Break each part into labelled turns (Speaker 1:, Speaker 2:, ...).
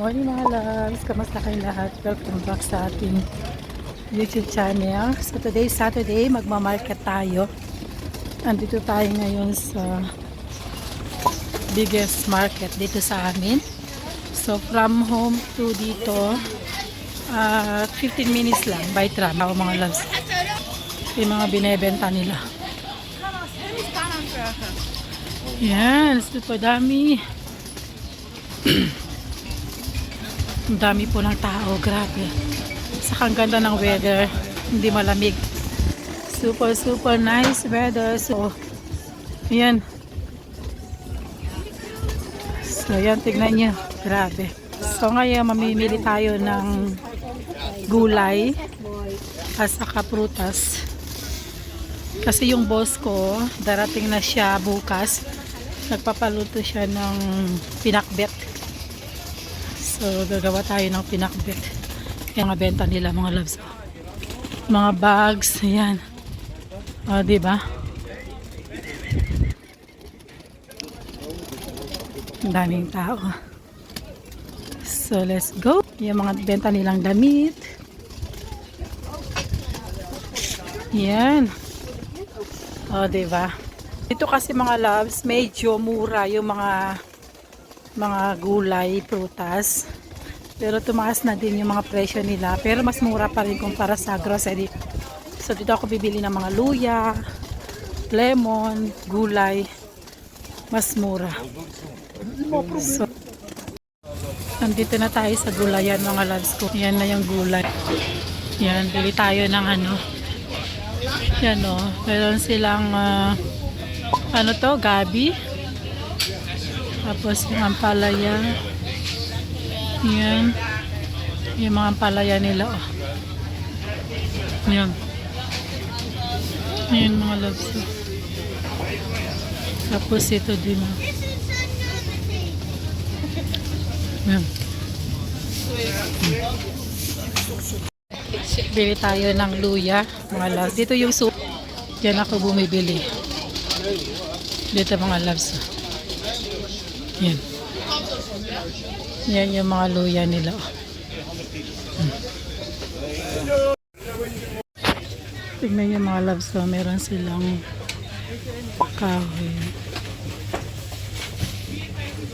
Speaker 1: morning mga loves! Kamusta kayo lahat? Welcome back sa ating YouTube channel. So today Saturday, magmamarket tayo. Andito tayo ngayon sa biggest market dito sa amin. So from home to dito, 15 minutes lang by tram ako mga loves. Yung mga binebenta nila. Yan, super dami. Ang dami po ng tao, grabe. Saka ang ganda ng weather, hindi malamig. Super nice weather. So, yan. So, yan, tignan nyo. Grabe. So, ngayon, mamimili tayo ng gulay at saka prutas. Kasi yung boss ko, darating na siya bukas. Nagpapaluto siya ng pinakbet. So, gagawa tayo ng pinakbet. Yung mga benta nila, mga loves. Mga bags, ayan. O, diba? Ang daming tao. So, let's go. Yung mga benta nilang damit. Ayan. O, diba? Dito kasi mga loves, medyo mura yung mga gulay, prutas. Pero tumaas na din yung mga presyo nila. Pero mas mura pa rin kumpara sa grocery. So dito ako bibili ng mga luya, lemon, gulay. Mas mura. So, nandito na tayo sa gulayan mga loves ko. Yan na yung gulay. Yan, bili tayo ng ano. Yan o. Meron silang ano to, gabi. Tapos yung ampalaya. Yan. Yung mga ampalaya nila. Oh. Yan. Yan mga loves. Tapos ito din. Oh. Yan. Bili tayo ng luya. Mga loves. Dito yung soup. Diyan ako bumibili. Dito mga loves. Yan. Yan yung mga luya nila. Tignan yung mga loves. So, meron silang kahoy.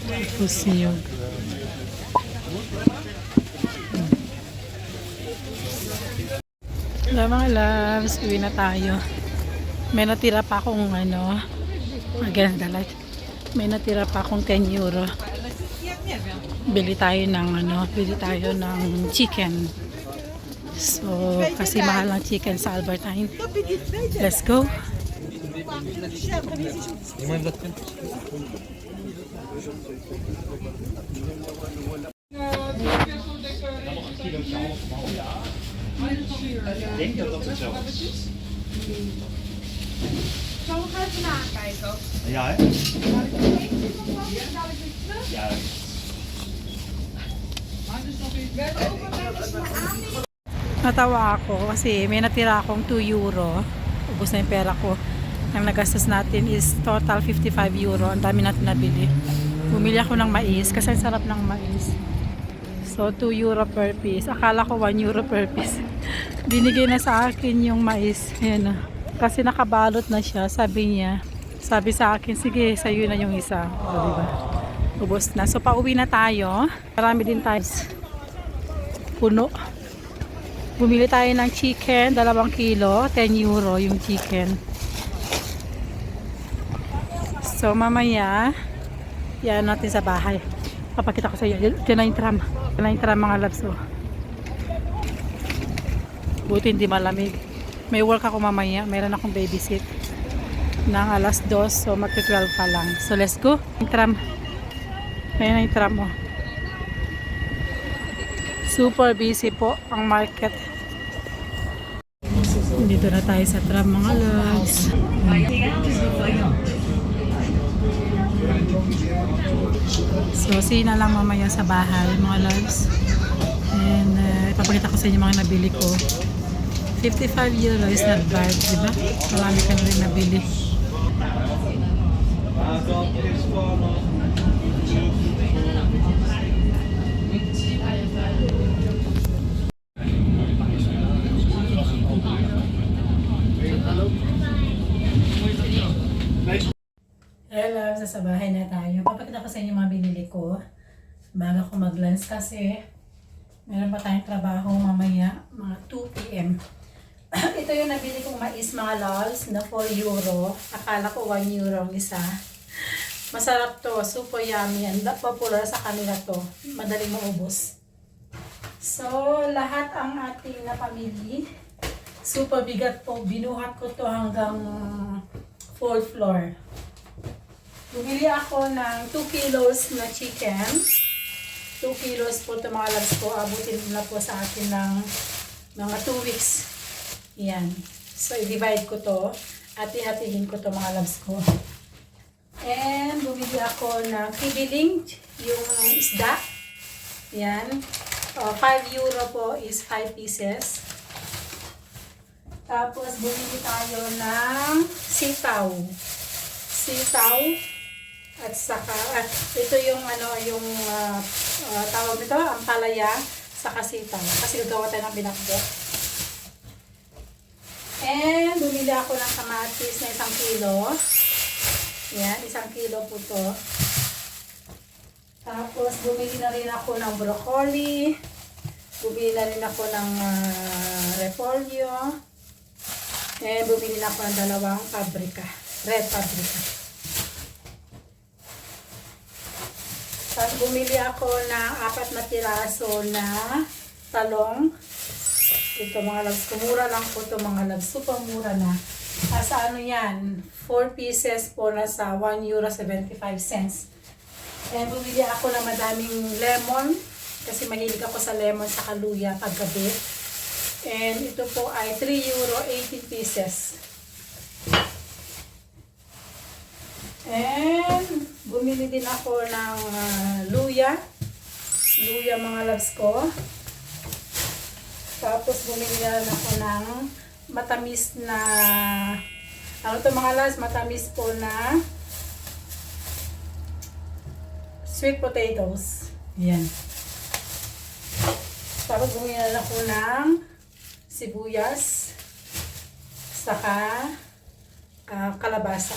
Speaker 1: Tapos niyog. Hello mga loves. Uwi na tayo. May natira pa akong ano. Again, the light. May natira pa akong 10 euro. Bili tayo ng chicken. So, kasi mahal ng chicken sa Albertine. Let's go.
Speaker 2: Ja, hè? Ja.
Speaker 1: Natawa ako kasi may natira akong 2 euro. Ubus na yung pera ko. Ang nagastos natin is total 55 euro. Ang dami natin nabili. Bumili ako ng mais kasi ang sarap ng mais. So 2 euro per piece. Akala ko 1 euro per piece. Binigay na sa akin yung mais. Ayan na. Kasi nakabalot na siya. Sabi sa akin, sige, sa'yo na yung isa. O, diba? Ubos na. So, pauwi na tayo. Marami din tayo. Puno. Bumili tayo ng chicken, 2 kilo, 10 euro yung chicken. So, mamaya, yan natin sa bahay. Papakita ko sa iyo. Diyan na yung tram. Diyan na yung tram mga loves. Oh. Buti hindi malamig. May work ako mamaya. Meron akong babysit ng alas 2. So, magti-12 pa lang. So, let's go. Yung tram. Ayan na yung tram. Oh. Super busy po ang market. Dito na tayo sa tram mga loves. So, see na lang mamaya sa bahay mga loves. And ipapakita ko sa inyo mga nabili ko. 55 euro is not bad, diba? Marami ka na rin nabili. Hello, sa bahay na tayo. Papakita ko sa inyo mga binili ko bago ko mag-lunch kasi meron pa tayong trabaho mamaya, mga 2 p.m. Ito yung nabili kong mais mga loves na 4 euro. Akala ko 1 euro ang isa. Masarap to, super yummy. Ang popular sa kanila to. Madaling maubos. So, lahat ang ating napamili. Super bigat po. Binuhat ko to hanggang 4th floor. Bumili ako ng 2 kilos na chicken. 2 kilos po ito mga loves ko. Abutin na po sa atin ng mga 2 weeks. Yan. So, i-divide ko to at ihatihin ko to mga loves ko. And, bumili ako ng kibiling, yung isda. Yan. 5 euro po is 5 pieces. Tapos, bumili tayo ng sitaw. Sitaw. At saka, ito yung yung tawag nito, ang palaya sa sitaw. Kasi gagawa tayo ng binakbok. And, bumili ako ng kamatis na 1 kilo. Yan, 1 kilo po to. Tapos, bumili na rin ako ng broccoli. Bumili na rin ako ng repolyo. And, bumili na ako ng 2 paprika. Red paprika. Tapos, bumili ako ng 4 na piraso na talong. Ito mga loves, kumura lang po ito mga loves. Super mura na. Sa ano yan, 4 pieces po na sa 1 euro 75 cents. And bumili ako ng madaming lemon. Kasi mahilig ako sa lemon sa kaluya paggabi. And ito po ay 3 euro 18 pieces. And bumili din ako ng luya. Luya mga loves ko. Tapos bumili na ako ng matamis na, ano to mga loves, matamis po na sweet potatoes. Yan. Tapos bumili na ako ng sibuyas, saka kalabasa.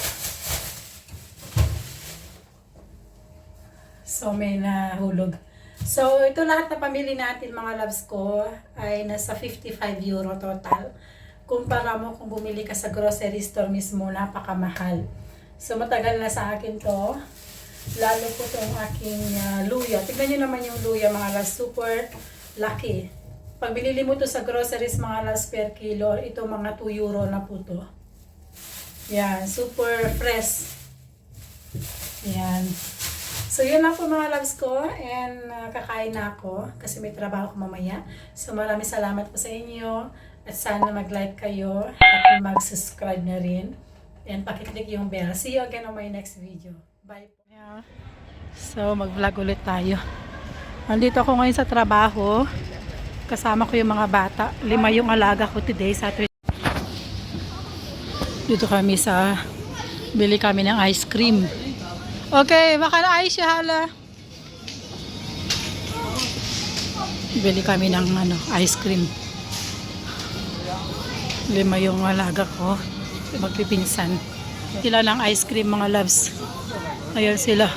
Speaker 1: So may nahulog. So, ito lahat na pamili natin mga loves ko ay nasa 55 euro total. Kumpara mo kung bumili ka sa grocery store mismo, napakamahal. So, matagal na sa akin to. Lalo po itong aking luya. Tignan nyo naman yung luya mga loves. Super laki. Pag binili mo to sa groceries mga loves per kilo, ito mga 2 euro na po to. Yan. Super fresh. Yan. So, yun lang po mga loves ko and kakain na ako kasi may trabaho ko mamaya. So, maraming salamat po sa inyo at sana mag-like kayo at mag-subscribe na rin and pakiclick yung bell. See you again on my next video. Bye po. So, mag-vlog ulit tayo. Nandito ako ngayon sa trabaho. Kasama ko yung mga bata. 5 yung alaga ko today, Saturday. Dito kami bili kami ng ice cream. Okay, baka na ay siya hala. Bili kami ng ice cream. 5 yung alaga ko. Magpipinsan. Sila ng ice cream mga loves. Ayan sila.